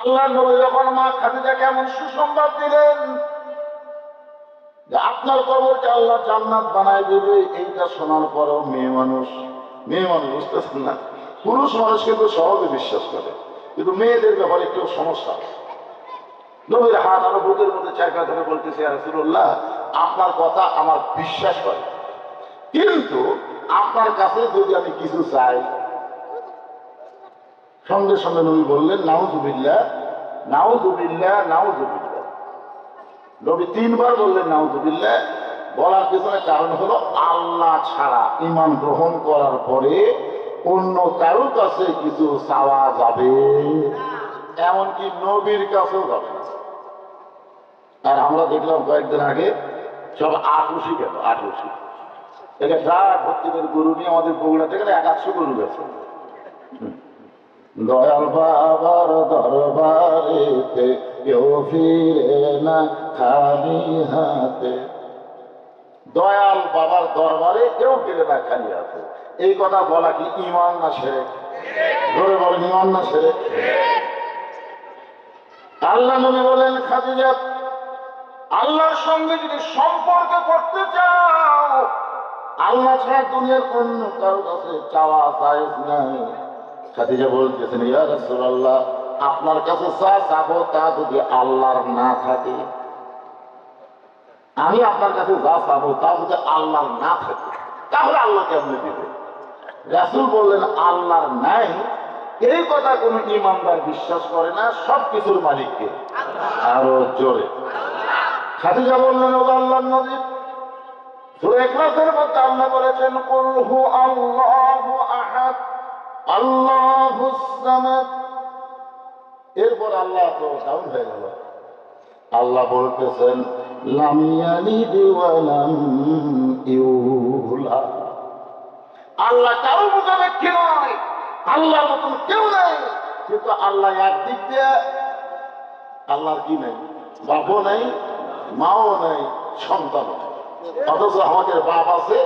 আল্লাহ নবী যখন মা খাদিজাকে এমন সুসংবাদ দিলেন যে আপনার কবরকে আল্লাহ জান্নাত বানায় দেবে, এইটা শোনার পরেও মেয়ে মানুষ বুঝতেছেন না। পুরুষ মানুষ কিন্তু সহজে বিশ্বাস করে, কিন্তু মেয়েদের ব্যাপারে একটু সমস্যা। নবীর হাত আরো বুকের মধ্যে চাকা ধরে বলতেছে, ইয়া রাসূলুল্লাহ, আপনার কথা আমার বিশ্বাস করে, কিন্তু আপনার কাছে যদি আমি কিছু চাই। সঙ্গে সঙ্গে নবী বললেন, নাউযুবিল্লাহ নাউযুবিল্লাহ নাউযুবিল্লাহ। নবী 3 বার বললেন নাউযুবিল্লাহ। বলার পিছনে কারণ হলো, আল্লাহ ছাড়া ঈমান গ্রহণ করার পরে অন্য কারোর কাছে কিছু চাওয়া যাবে, এমনকি নবীর কাছেও যাবে না। আর আমরা দেখলাম কয়েকদিন আগে সব আটুষি গেল, আটুষি এটা ট্রাক ভর্তি করে গরু নিয়ে আমাদের বগুড়া থেকে 100 গরু গেছে। দয়াল বাবার দরবারেতে কেউ ফিরে না খালি হাতে। দয়াল বাবার দরবারে কেউ ফিরে না খালি হাতে, এই কথা বলা কি ঈমান না শিরক? ধরে বলেন, ঈমান না শিরক? আল্লাহ নবী বলেন, খাদিজা, আল্লাহর সঙ্গে যদি সম্পর্ক করতে চাও, আল্লাহ ছাড়া দুনিয়ার অন্য কারো কাছে চাওয়া জায়েজ নাই। খাদিজা বলতেছেন, ইয়া রাসূলুল্লাহ, আপনার কাছে যা চাবো তা যদি আল্লাহর না থাকে, আমি আপনার কাছে যা চাবো তা যদি আল্লাহর না থাকে, তাহলে আল্লাহ কেমনে দিবে? রাসূল বললেন, আল্লাহর নাই এই কথা কোনো ঈমানদার বিশ্বাস করে না, সবকিছুর মালিককে। আরো জোরে। খাদিজা বললেন, ও আল্লাহর নবী, সূরা ইখলাসের মধ্যে আল্লাহ বলেছেন, কুল হু আল্লাহু আহাদ আল্লাহুস সামাদ। এরপর আল্লাহ তো ডাউন হয়ে গেল। আল্লাহ বলতেছেন, লাম ইয়ালিদ ওয়া লাম ইউলাদ। আল্লাহ কারো মুখাপেক্ষী নয়, আল্লাহর মতন কেউ নাই। কিন্তু আল্লাহ একদিক দিয়ে, আল্লাহর কি নাই? বাপও নাই, মাও নাই, সন্তান নাই। অথচ আমাদের বাপ আছে,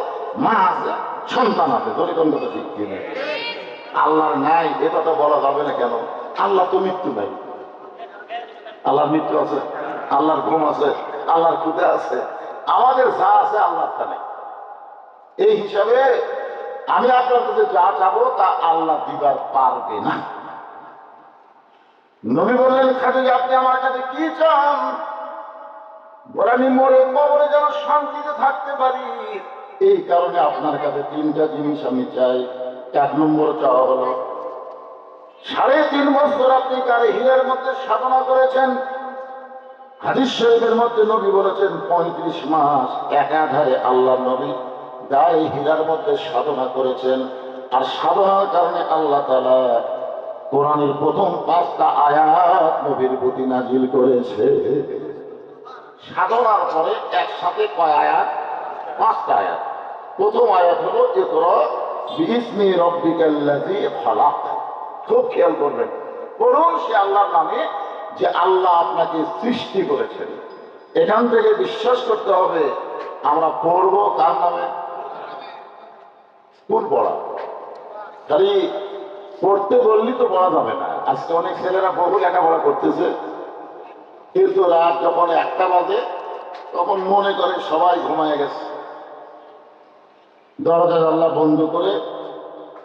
মা আছে, সন্তান আছে। ধরে কোন কথা ঠিক কি নাই? আল্লাহর নাই এটা তো বলা যাবে না। কেন? আল্লাহ তো মৃত্যু নাই। আল্লাহর মৃত্যু আছে, আল্লাহর ঘুম আছে, আল্লাহর ক্ষুধা আছে। আমাদের যা আছে আল্লাহর তা নেই। এই হিসাবে আমি আপনার কাছে যা চাবো তা আল্লাহ দিবার পারবে না। নবী বললেন, খাদিজা, আপনি আমার কাছে কি চান? বলে, আমি মরে কবরে যেন শান্তিতে থাকতে পারি, এই কারণে আপনার কাছে 3টা জিনিস আমি চাই। 1 নম্বর চাওয়া হলো, 3.5 বছর আপনি কারে হীরার মধ্যে সাধনা করেছেন। হাদিস শরীফের মধ্যে নবী বলেছেন, 35 মাস একাধারে আল্লাহ নবী গায়ে হীরার মধ্যে সাধনা করেছেন। আর সাধনার কারণে আল্লাহ তাআলা কোরআনের প্রথম 5টা আয়াত নবীর প্রতি নাজিল করেছে। সাধনার পরে একসাথে কয় আয়াত? 5টা আয়াত। প্রথম আয়াত হলো, ইকরা বিইসমি রাব্বিকাল্লাযী খালাক। খুব খেয়াল করবেন, পড়ুন সে আল্লাহর নামে যে আল্লাহ আপনাকে সৃষ্টি করেছেন। এখান থেকে বিশ্বাস করতে হবে আমরা পড়ব কার নামে? কোন পড়া? খালি পড়তে বললি তো পড়া যাবে না। আজকে অনেক ছেলেরা বহু লেখাপড়া করতেছে, কিন্তু রাত যখন 1টা বাজে তখন মনে করে সবাই ঘুমায় গেছে, দরজা জানলা বন্ধ করে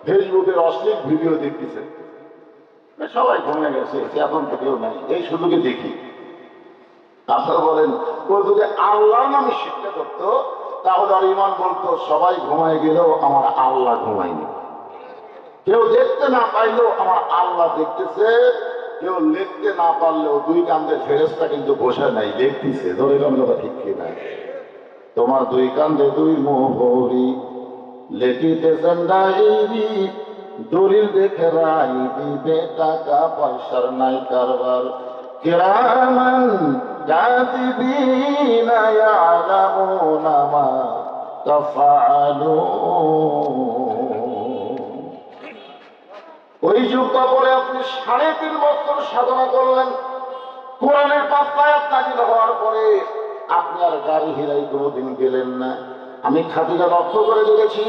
ফেসবুকের অশ্লীল ভিডিও দেখতেছে। সবাই ঘুমিয়ে গেছে, এখন তো কেউ নাই, এই সুযোগে দেখি। আপনারা বলেন, ও যদি আল্লাহর নামে শিক্ষা করতো তাহলে আর ঈমান বলতো, সবাই ঘুমায় গেলেও আমার আল্লাহ ঘুমায়নি। কেউ দেখতে না পাইলেও আমার আল্লাহ দেখতেছে। কেউ লিখতে না পারলেও 2 কান্দের ফেরেশতা কিন্তু বসে নাই, দেখতেছে। ধরে কোন কথা ঠিক কিনা? তোমার 2 কান্দে 2 মোহরি, লেখিতেছেন ডায়েরি, দলিল দেখে রাই দিবে, টাকা পয়সার নাই কারবার। কিরামান কাতিবিনা ইয়ালামুনা মা তাফআলুন। ওই যুগটা পরে আপনি 3.5 বছর সাধনা করলেন। কোরআনের 5টা আয়াত নাযিল হওয়ার পরে আপনি আর গাড়ি হিরাই কোনোদিন গেলেন না। আমি খাদিজা লক্ষ্য করে দেখেছি,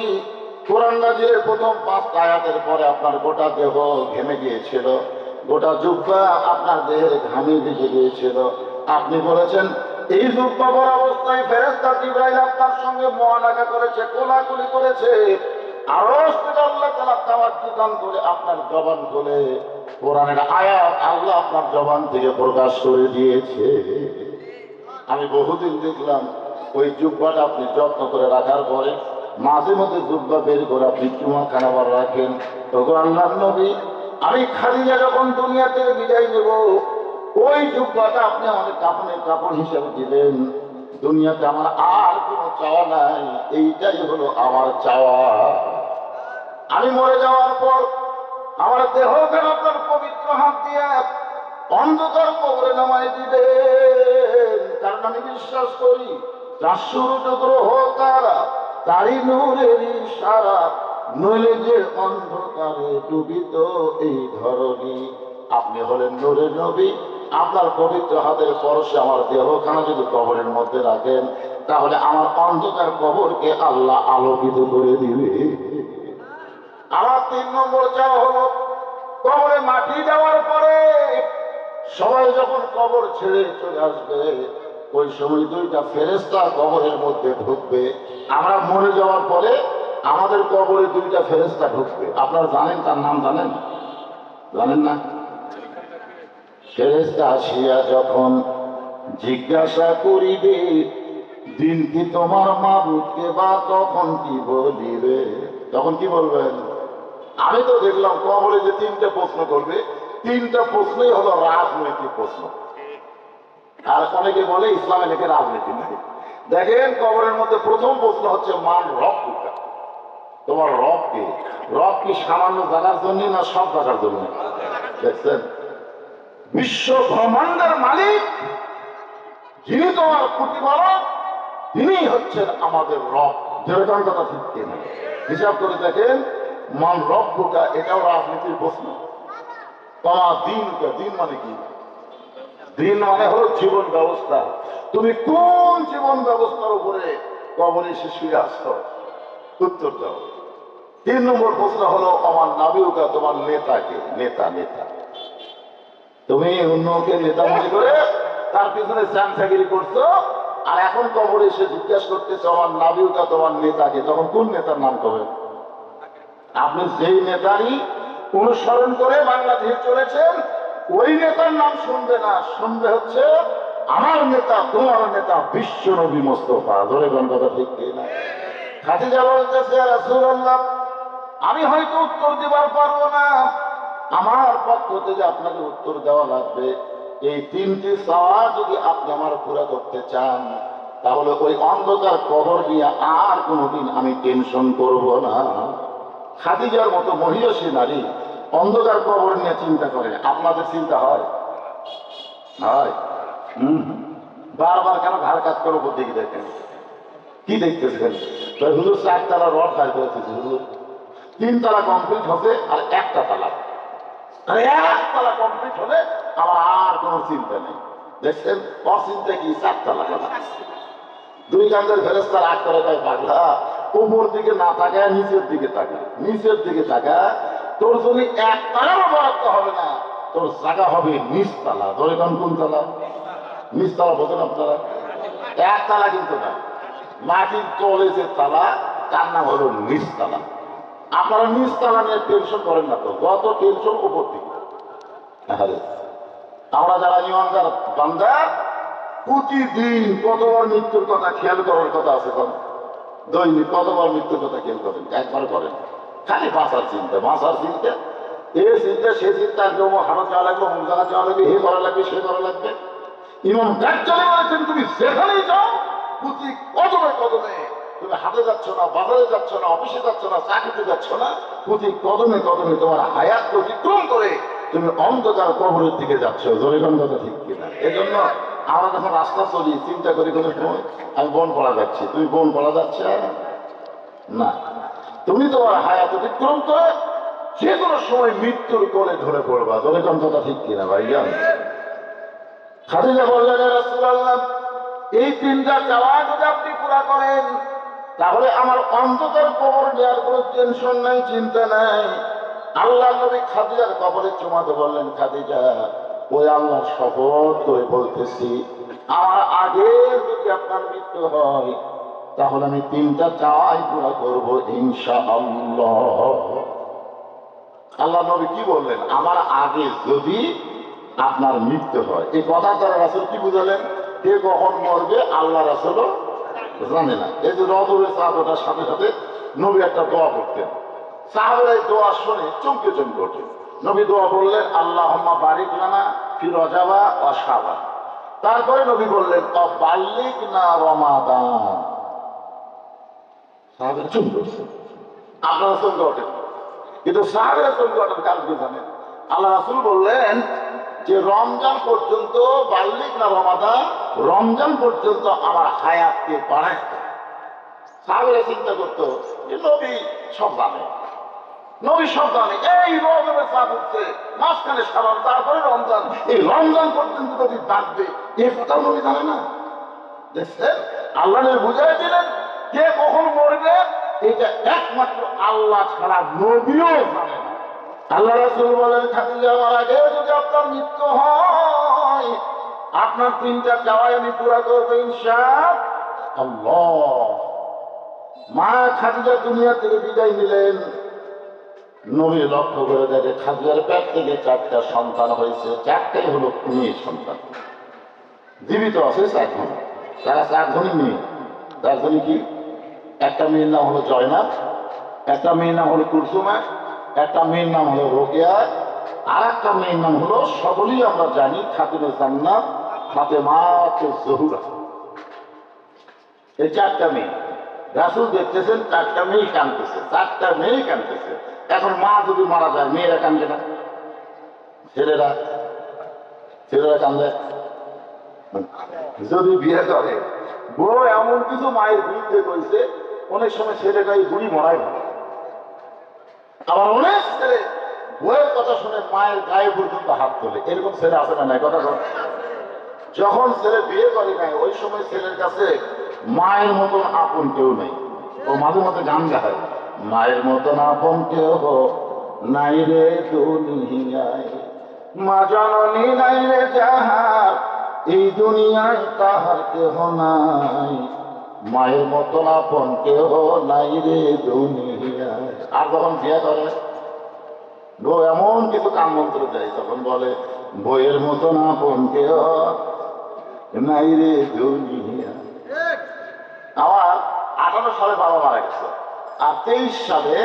কোরআন নাযিলের প্রথম 5টা আয়াতের পরে আপনার গোটা দেহ ঘেমে গিয়েছিল। গোটা জুব্বা আপনার দেহের ঘামে ভিজে গিয়েছিল। আপনি বলেছেন এই জুব্বা পরা অবস্থায় ফেরেশতা জিবরাইল আপনার সঙ্গে মুআনাকা করেছে, কোলাকুলি করেছে। আরশ থেকে আল্লাহ তাআলা তাওয়াজ্জুহ দান করে আপনার জবান খুলে কোরআনের আয়াত আল্লাহ আপনার জবান থেকে প্রকাশ করে দিয়েছে। আমি বহুদিন দেখলাম ওই জুব্বাটা আপনি যত্ন করে রাখার পরে মাঝে মধ্যে জুব্বা বের করে আপনি চুমা খানাবার রাখেন। তখন আল্লাহর নবী, আমি খাদিজা যখন দুনিয়া থেকে বিদায় নেব ওই জুব্বাটা আপনি আমাদের কাপড়ের কাপড় হিসেবে দিলেন। দুনিয়াতে আমার আর কোনো চাওয়া নাই, এইটাই হলো আমার চাওয়া। আমি মরে যাওয়ার পর আমার দেহকে আপনার পবিত্র হাত দিয়ে অন্ধকার কবরে নামায় দিবেন। কারণ আমি বিশ্বাস করি যার সূর্য গ্রহ তারা তারই নূরের ইশারা, নইলে যে অন্ধকারে ডুবিত এই ধরনী। আপনি হলেন নূরের নবী, আপনার পবিত্র হাতের পরশে আমার দেহখানা যদি কবরের মধ্যে রাখেন তাহলে আমার অন্ধকার কবরকে আল্লাহ আলোকিত করে দিবে। আমার 3 নম্বর চাওয়া হলো কবরে মাটি দেওয়ার পরে সবাই যখন কবর ছেড়ে চলে আসবে ওই সময় 2টা ফেরেশতা কবরের মধ্যে ঢুকবে। আমরা মরে যাওয়ার পরে আমাদের কবরে 2টা ফেরেশতা ঢুকবে। আপনারা জানেন তার নাম জানেন? জানেন না? ফেরেশতা আসিয়া যখন জিজ্ঞাসা করিবে দিন কি তোমার মাবুদকে, বা তখন কি বলিবে? তখন কি বলবেন? আমি তো দেখলাম কবরে যে 3টে প্রশ্ন করবে, 3টা প্রশ্নই হলো রাজনৈতিক প্রশ্ন। আর অনেকে বলে ইসলামে নাকি রাজনীতি নাই। দেখেন কবরের মধ্যে প্রথম প্রশ্ন হচ্ছে মান রব্বুকা, তোমার রব কে? রব কি সামান্য জানার জন্য না সব জানার জন্য? দেখছেন, বিশ্ব ব্রহ্মাণ্ডের মালিক যিনি তোমার প্রতিপালক তিনি হচ্ছেন আমাদের রব। যেরকম কথা ঠিক কিনা হিসাব করে দেখেন, মান রব্বুকা এটাও রাজনীতির প্রশ্ন। তোমার দিনকা, দিন মানে কি? দিন মানে হলো জীবন ব্যবস্থা। তুমি কোন জীবন ব্যবস্থার উপরে কবরে এসে শুয়ে আসছো? উত্তর দাও। 3 নম্বর প্রশ্ন হলো আমার নাবিউকা, তোমার নেতাকে? নেতা নেতা তুমি অন্যকে নেতা মনে করে তার পিছনে চামচাগিরি করছো, আর এখন কবরে এসে জিজ্ঞাসা করতেছো আমার নাবিউকা, তোমার নেতাকে? তখন কোন নেতার নাম করবেন? আপনি যেই নেতারই অনুসরণ করে বাংলাদেশে চলেছেন ওই নেতার নাম শুনবে না, শুনবে হচ্ছে আমার নেতা, তোমার নেতা বিশ্ব নবী মোস্তফা। ধরে কোন কথা ঠিক না? খাদিজা বলতেছে রাসূলুল্লাহ, আমি হয়তো উত্তর দিবার পারবো না, আমার পক্ষ থেকে আপনাকে উত্তর দেওয়া লাগবে। এই 3টি চাওয়া যদি আপনি আমার পুরা করতে চান তাহলে ওই অন্ধকার কবর নিয়ে আর কোনোদিন আমি টেনশন করব না। খাদিজার মতো মহিয়সী নারী অন্ধকার কবর নিয়ে চিন্তা করে, আপনাদের চিন্তা হয়? হয়। বারবার কেন ঘাড় কাজ করে উপর দিকে দেখেন? কি দেখতেছেন? হুজুর 4 তলা রড দাঁড় করেছে, হুজুর 3 তলা কমপ্লিট হবে আর 1টা তালা, আর 1 তলা কমপ্লিট হলে আমার আর কোনো চিন্তা নেই। দেখছেন অচিন্তা কি? 4 তলা কথা। 2 কান্দের ফেরেশতা রাগ করে তাই পাগলা, উপর দিকে না তাকায় নিচের দিকে তাকা, নিচের দিকে তাকা। তোর যদি 1 তালারও বরাদ্দ হবে না, তোর জায়গা হবে নিচতলা। ধরে কোন তলা? নিচতলা বোঝেন আপনারা? 1 তালা কিন্তু না, মাটির তলে যে তালা তার নাম হলো নিচতলা। আপনারা নিচতলা নিয়ে টেনশন করেন না তো, যত টেনশন উপর দিকে। আমরা যারা ইমানদার বান্দা প্রতিদিন কতবার মৃত্যুর কথা খেয়াল করার কথা আছে? দৈনিক কতবার মৃত্যুর কথা খেয়াল করেন? একবার করেন। খালি বাঁচার চিন্তা, বাঁচার চিন্তা, এ চিন্তা সে চিন্তা, হাঁটা যাওয়া লাগবে, অমুক জায়গা যাওয়া লাগবে, হে করা লাগবে, সে করা লাগবে। ইমাম গাজ্জালী বলেছেন তুমি যেখানেই যাও প্রতি কদমে কদমে, তুমি হাটে যাচ্ছ না, বাজারে যাচ্ছ না, অফিসে যাচ্ছ না, চাকরিতে যাচ্ছ না, প্রতি কদমে কদমে তোমার হায়াত অতিক্রম করে তুমি অন্ধকার কবরের দিকে যাচ্ছ। জোরে কোন কথা ঠিক কিনা? এজন্য আমরা যখন রাস্তা চলি চিন্তা করি কোনো সময় আমি বন পড়া যাচ্ছি, তুমি বন পড়া যাচ্ছে না, তুমি তোমার হায়াত অতিক্রম করে যে কোনো সময় মৃত্যুর কোলে ধরে পড়বা। জোরে কোন কথা ঠিক কিনা ভাইজান? খাদিজা বললেন রাসূলুল্লাহ, এই 3টা চাওয়া যদি আপনি পুরা করেন তাহলে আমার অন্ধকার কবর নেওয়ার কোনো টেনশন নাই, চিন্তা নাই। আল্লাহ নবী খাদিজার কবরে চুমাতে বললেন, খাদিজা, ওই আল্লাহর শপথ করে বলতেছি, আমার আগে যদি আপনার মৃত্যু হয় তাহলে আমি 3টা চাওয়াই পুরা করবো ইনশাআল্লাহ। আল্লাহ নবী কি বললেন? আমার আগে যদি আপনার মৃত্যু হয়। এই কথা তারা রাসূল কি বুঝালেন? কে কখন মরবে আল্লাহ রাসূলও জানে না। এই যে রজবের চাঁদটার সাথে সাথে নবী একটা দোয়া করতেন। সাহাবারা এই দোয়া শুনে চমকে চমকে ওঠে। নবী দোয়া বললেন, আল্লাহুম্মা বারিক লানা ফি রজাবা ওয়া শাবান। তারপরে নবী বললেন, বাল্লিগনা রমাদান। সাহাবারা চমকে উঠছে। আপনারা চমকে ওঠেন, কিন্তু সাহাবারা চমকে ওঠেন কারণ জানেন? আল্লাহ রাসূল বললেন যে রমজান পর্যন্ত, বাল্লিগনা রমাদান, রমজান পর্যন্ত আমার হায়াতকে বাড়ায়। সাহাবারা চিন্তা করতো যে নবী সব জানে, নবী সব জানে, এই রজবের চাঁদ উঠছে, মাঝখানে শাবান, তারপরে রমজান, এই রমজান পর্যন্ত যদি বাঁচবে, এ কথা নবী জানে না। দেখছেন, আল্লাহ নবী বুঝাই দিলেন কে কখন মরবে এটা একমাত্র আল্লাহ ছাড়া নবীও জানে না। আল্লাহ রাসূল বলেন, খাদিজা, আমার আগে যদি আপনার মৃত্যু হয় আপনার 3টা চাওয়াই আমি পুরা করবো ইনশাআল্লাহ। মা খাদিজা দুনিয়া থেকে বিদায় নিলেন। নবী লক্ষ্য করে দেখে খাদিজার পেট থেকে 4টা সন্তান হয়েছে, 4টাই হলো মেয়ে সন্তান। জীবিত আছে 4 জন, তারা 4 জনই মেয়ে। 4 জনই কি? একটা মেয়ের নাম হলো জয়নাব, একটা মেয়ের নাম হলো কুলসুমা, একটা মেয়ের নাম হলো রোকেয়া, আর একটা মেয়ের নাম হলো, সকলেই আমরা জানি, খাতুনে জান্নাত ফাতেমাতুজ জোহরা। এই 4টা মেয়ে রাসূল দেখতেছেন, 4টা মেয়ে কাঁদতেছে, 4টা মেয়ে কাঁদতেছে। এখন মা যদি মারা যায় মেয়েরা কান্দে না? ছেলেরা কান্দে। যদি বিয়ে করে বউ এমন কিছু মায়ের বিরুদ্ধে কইছে, অনেক সময় ছেলেটাই বুড়ি মরাই ভালো। আবার অনেক ছেলে বউয়ের কথা শুনে মায়ের গায়ে পর্যন্ত হাত তোলে। এরকম ছেলে আছে না? নাই কথা। যখন ছেলে বিয়ে করে নাই ওই সময় ছেলের কাছে মায়ের মতন আপন কেউ নেই। ও মাঝে মাঝে গান গায়, মায়ের মতন আপন কেউ নাই রে দুনিয়ায়, মা জননী নাই রে যাহার, এই দুনিয়ায় তাহার কেহ নাই, মায়ের মতন আপন কেহ নাই রে দুনিয়ায়। আর যখন বিয়ে করে বউ এমন কিছু কান মন্ত্র দেয়, তখন বলে, বইয়ের মতন আপন কেহ নাই রে দুনিয়া। আমার 18 সালে বাবা মারা গেছে, আর 23 সালে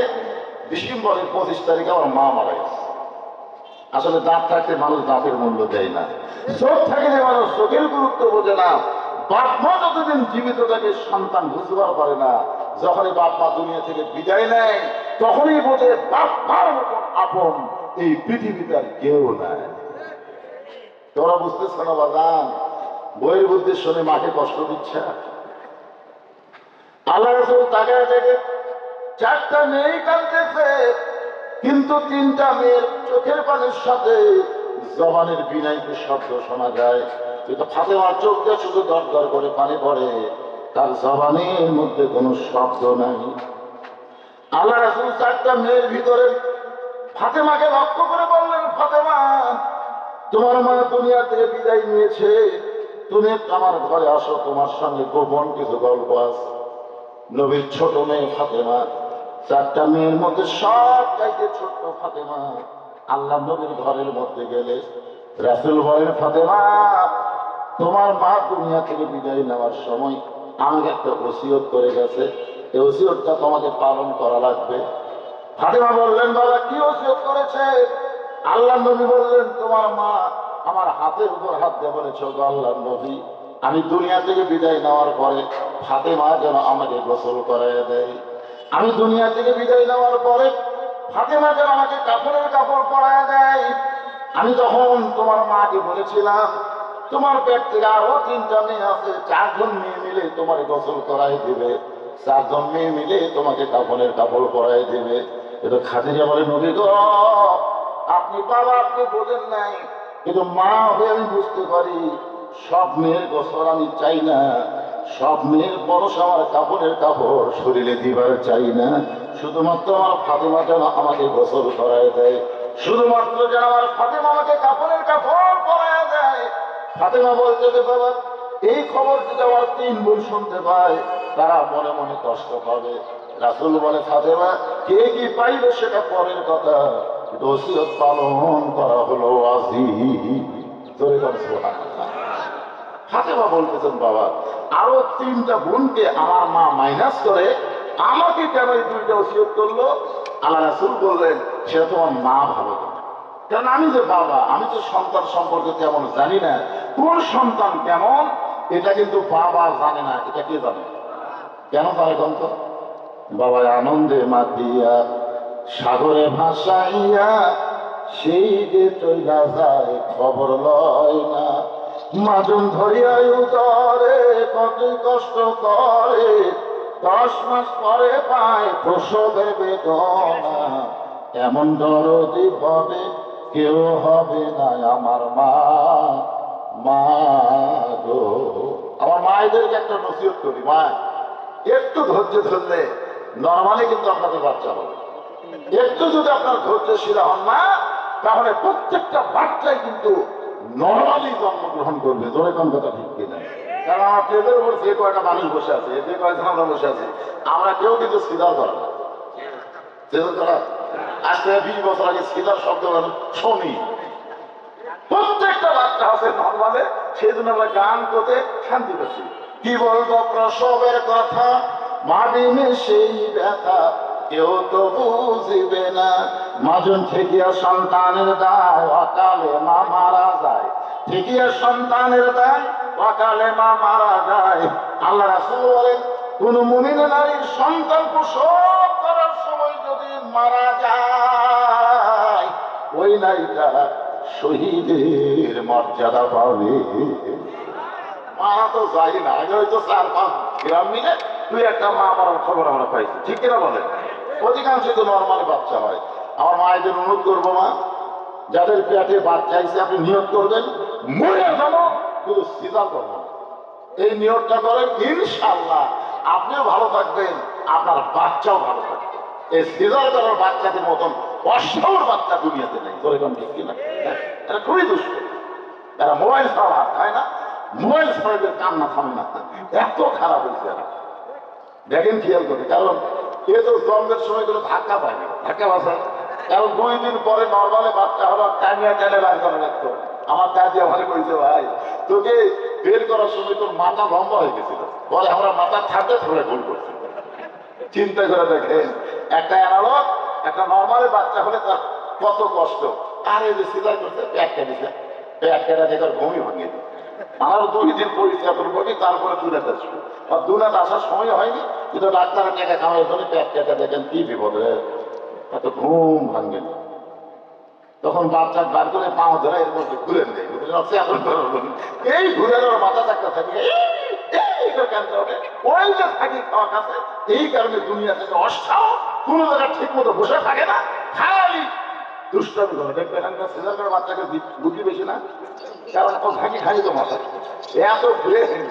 ডিসেম্বরের 25 তারিখে আমার মা মারা গেছে। আসলে দাঁত থাকতে মানুষ দাঁতের মূল্য দেয় না, চোখ থাকলে মানুষ চোখের গুরুত্ব বোঝে না। বাপ মা যতদিন জীবিত থাকে সন্তান বুঝবার পারে না, যখনই বাপ মা দুনিয়া থেকে বিদায় নেয় তখনই বোঝে বাপ মার মতন আপন এই পৃথিবীতে আর কেউ নাই। তোরা বুঝতেছ না বাজান? বইয়ের বুদ্ধি শুনে মাকে কষ্ট দিচ্ছে। আল্লাহ রাসূল তাকায় দেখে 4টা মেয়ে কাঁদতেছে, কিন্তু 3টা মেয়ের চোখের পানির সাথে জবানের বিনাইতে শব্দ শোনা যায়। কিন্তু ফাতেমার চোখ দিয়ে শুধু দর দর করে পানি পড়ে, তার জবানের মধ্যে কোনো শব্দ নাই। আল্লাহ রাসূল 4টা মেয়ের ভিতরে ফাতেমাকে লক্ষ্য করে বললেন, ফাতেমা, তোমার মা দুনিয়া থেকে বিদায় নিয়েছে, তুমি আমার ঘরে আসো, তোমার সঙ্গে গোপন কিছু গল্প আছে। নবীর ছোট মেয়ে ফাতেমা, 4টা মেয়ের মধ্যে সব চাইতে ছোট্ট ফাতেমা আল্লাহ নবীর ঘরের মধ্যে গেলে রাসূল বলেন, ফাতেমা, তোমার মা দুনিয়া থেকে বিদায় নেওয়ার সময় আমাকে একটা ওসিয়ত করে গেছে, এই ওসিয়তটা তোমাকে পালন করা লাগবে। ফাতেমা বললেন, বাবা, কি ওসিয়ত করেছে? আল্লাহ নবী বললেন, তোমার মা আমার হাতের উপর হাত দিয়ে বলেছে, গো আল্লাহ নবী, আমি দুনিয়া থেকে বিদায় নেওয়ার পরে ফাতেমা যেন আমাকে গোসল করাইয়া দেয়। আমি দুনিয়া থেকে বিদায় নেওয়ার পরে ফাতেমা যেন আমাকে কাপড়ের কাপড় পরাইয়া দেয়। আমি তখন তোমার মাকে বলেছিলাম, তোমার পেট থেকে আরো 3টা মেয়ে আছে, 4 জন মেয়ে মিলে তোমার গোসল করাই দিবে, 4 জন মেয়ে মিলে তোমাকে কাপড়ের কাপড় পরাই দিবে। এটা খাদিজা বলে, নবী গো, আপনি বাবা, আপনি বোঝেন নাই, কিন্তু মা হয়ে আমি বুঝতে পারি সব মেয়ের গোসল আমি চাই না, সব মেয়ের পরশ আমার কাপড়ের কাপড় শরীরে দিবার চাই না, শুধুমাত্র আমার ফাতেমা যেন আমাকে গোসল করায় দেয়, শুধুমাত্র যেন আমার ফাতেমা আমাকে কাপড়ের কাপড় পরায় দেয়। ফাতেমা বলতে যে বাবা, এই খবর যদি আমার 3 বোন শুনতে পায় তারা মনে মনে কষ্ট পাবে। রাসূল বলে ফাতেমা, কে কি পাইবে সেটা পরের কথা, ওসিয়ত পালন করা হলো ওয়াজিব। জোরে বল সুবহানাল্লাহ। ফাতেমা বলতেছেন বাবা, আরো 3টা বোনকে আমার মা মাইনাস করে আমাকে কেন এই 2টা ওসিয়ত করলো? আল্লাহ রাসূল বললেন, সেটা তোমার মা ভালো করে। কারণ আমি যে বাবা, আমি তো সন্তান সম্পর্কে তেমন জানি না, কোন সন্তান কেমন এটা কিন্তু বাবা জানে না। এটা কে জানে? কেন তারা কন্ত? বাবা আনন্দে মাতিয়া সাগরে ভাসাইয়া সেই যে চইলা যায় খবর লয় না। মাজন ধরিয়া উদরে কত কষ্ট করে, 10 মাস পরে পায় প্রসবের বেদনা। এমন দরদি হবে কেউ হবে না আমার মা। মা গো, আমার মায়েদেরকে একটা নসিহত করি, মা একটু ধৈর্য ধরলে নর্মালি কিন্তু আপনাদের বাচ্চা হবে। একটু যদি আপনার ধৈর্যশীল হন না, তাহলে প্রত্যেকটা বাচ্চাই কিন্তু নর্মালি জন্মগ্রহণ করবে। জোরে কোন কথা ঠিক কিনা? কারণ আমার টেবিলের উপর যে কয়টা মানুষ বসে আছে, যে কয়জন আমরা বসে আছি, আমরা কেউ কিন্তু সিদার করা না। আজ থেকে 20 বছর আগে সিদার শব্দ শুনি। প্রত্যেকটা বাচ্চা আছে নর্মালে, সেই জন্য আমরা গান করতে শান্তি পাচ্ছি। কি বলবো প্রসবের কথা, মাদিনে সেই ব্যথা কেউ তো বুঝিবে না। মাজন ঠেকিয়া সন্তানের দায়, অকালে মা মারা যায়। ঠেকিয়া সন্তানের দায়, অকালে মা মারা যায়। আল্লাহ রাসূল বলেন, কোন মুমিন নারীর সন্তান প্রসব করার সময় যদি মারা যায়, ওই নারীটা শহীদের মর্যাদা পাবে। মারা তো যাই না, আগে হয়তো 4-5 গ্রাম মিলে 2-1টা মা মারার খবর আমরা পাইছি, ঠিক কিনা বলে? অধিকাংশই তো নর্মালি বাচ্চা হয়। আমার মায়েদের অনুরোধ করবো, মা যাদের পেটে বাচ্চা আইছে আপনি নিয়ত করবেন, মরে যাবো কিন্তু সিজার করবো না। এই নিয়তটা করেন, ইনশাআল্লাহ আপনিও ভালো থাকবেন, আপনার বাচ্চাও ভালো থাকবে। এই সিজার করার বাচ্চাদের মতন অসহর বাচ্চা দুনিয়াতে নেই। তোর এখন ঠিক কিনা? এটা খুবই দুষ্ট। তারা মোবাইল ছাড়া ভাত খায় না, মোবাইল ছাড়া কান্না থামে না, এত খারাপ হয়েছে এরা। দেখেন খেয়াল করে, কারণ এ তো জন্মের সময় কোনো ধাক্কা পায়নি, ধাক্কা বাসা। কারণ 2 দিন পরে নর্মালে বাচ্চা হলো, টাইমিয়া টেনে বার করা লাগতো। আমার দাদি আমাকে কইছে, ভাই তোকে বের করার সময় তোর মাথা লম্বা হয়ে গেছিল, বলে আমরা মাথা থাকতে ধরে ভুল করছি। চিন্তা করে দেখেন, একটা অ্যানালগ একটা নর্মালে বাচ্চা হলে তার কত কষ্ট। আর এই যে সিজার করতে পেট কেটেছে, পেট কেটে দেখে ঘুমই ভাঙিয়ে দিই। আমার 2 দিন পরিচয় করি, তারপরে দুনাত আসবে। আর দুনাত আসার সময় হয়নি, কিন্তু ডাক্তারের টাকা কামাই ধরে পেট কেটে দেখেন কি বিপদে, এত ঘুম ভাঙবে না। তখন বাচ্চা বার করে পাও ধরে এর মধ্যে ঘুরে দেয়, এই ঘুরে মাথা চাকটা থাকে, ওই যে থাকি খাওয়া কাছে। এই কারণে দুনিয়া থেকে অষ্টাও কোনো জায়গায় ঠিক মতো বসে থাকে না, খালি দুষ্টামি করে। দেখবেন সিজার করে বাচ্চাকে বুদ্ধি বেশি না, কারণ ও থাকি খাই তো মাথা এত ব্রেন,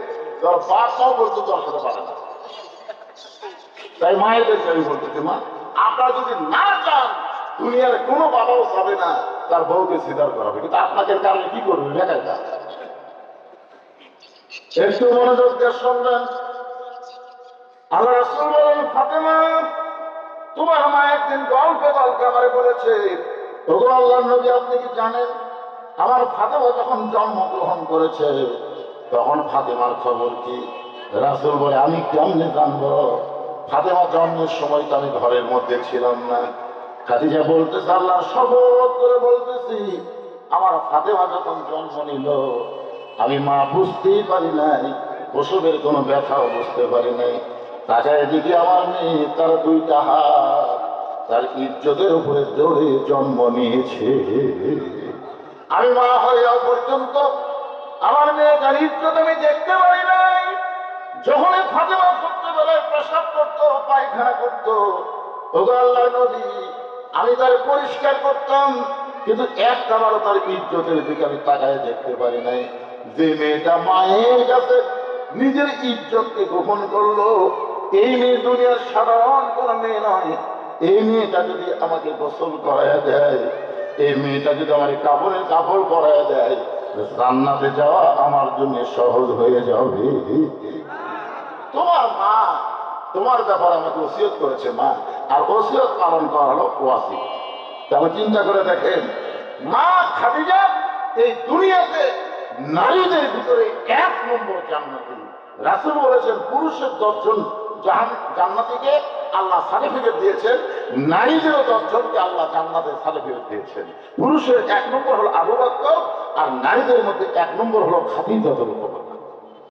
তোর বাপ মাও বলতে তোর সাথে পারে না। তাই মায়েদের আমি বলতেছি, মা আপনারা যদি না চান, দুনিয়ার কোনো বাবাও চাবে না তার বউকে সিজার করাবে, কিন্তু আপনাদের কারণে কি করবে দেখায় না। একটু মনোযোগ দিয়ে শুনবেন। আল্লাহ রাসূল বলেন, ফাতেমা তোমার মা একদিন গল্পে গল্পে আমারে বলেছে, ওগো আল্লাহর নবী আপনি কি জানেন আমার ফাতেমা যখন জন্মগ্রহণ করেছে তখন ফাতেমার খবর কি? রাসূল বলে, আমি কেমনে জানবো? ফাতেমা জন্মের সময় তো আমি ঘরের মধ্যে ছিলাম না। খাদিজা বলতেছে, আল্লাহর শপথ করে বলতেছি, আমার ফাতেমা যখন জন্ম নিল আমি মা বুঝতেই পারি নাই, প্রসবের কোনো ব্যথাও বুঝতে পারি নাই। তাকায় এদিকে আমার মেয়ে, তার 2টা হাত তার ইজ্জতের উপরে দৌড়ে জন্ম নিয়েছে। আমি মা হয়ে যাওয়া পর্যন্ত আমার মেয়ে তার ইজ্জত আমি দেখতে পারি নাই। যখনই ফাতেমা সত্যবেলায় প্রসাব করতো, পায়খানা করতো, ওগো আল্লাহর নবী আমি তার পরিষ্কার করতাম, কিন্তু একবারও তার ইজ্জতের দিকে আমি তাকায় দেখতে পারি নাই। যে মেয়েটা মায়ের কাছে নিজের ইজ্জতকে গোপন করলো, এই মেয়ে দুনিয়ার সাধারণ কোন মেয়ে নয়, এই মেয়েটা যদি আমাকে গোসল করাইয়া দেয়, এই মেয়েটা যদি আমার কাপড়ের কাপড় পরাইয়া দেয়, জান্নাতে যাওয়া আমার জন্য সহজ হয়ে যাবে। তোমার মা তোমার ব্যাপারে আমাকে ওসিয়ত করেছে মা, আর ওসিয়ত পালন করা হলো ওয়াসিক। তাহলে চিন্তা করে দেখেন, মা খাদিজা এই দুনিয়াতে নারীদের ভিতরে 1 নম্বর জান্নাতি। রাসূল বলেছেন পুরুষের 10 জন জান্নাতীকে আল্লাহ সার্টিফিকেট দিয়েছেন, নারীদেরও 10 জনকে আল্লাহ জান্নাতের সার্টিফিকেট দিয়েছেন। পুরুষের 1 নম্বর হলো আবু বকর, আর নারীদের মধ্যে 1 নম্বর হলো খাদিজাতুল কুবরা।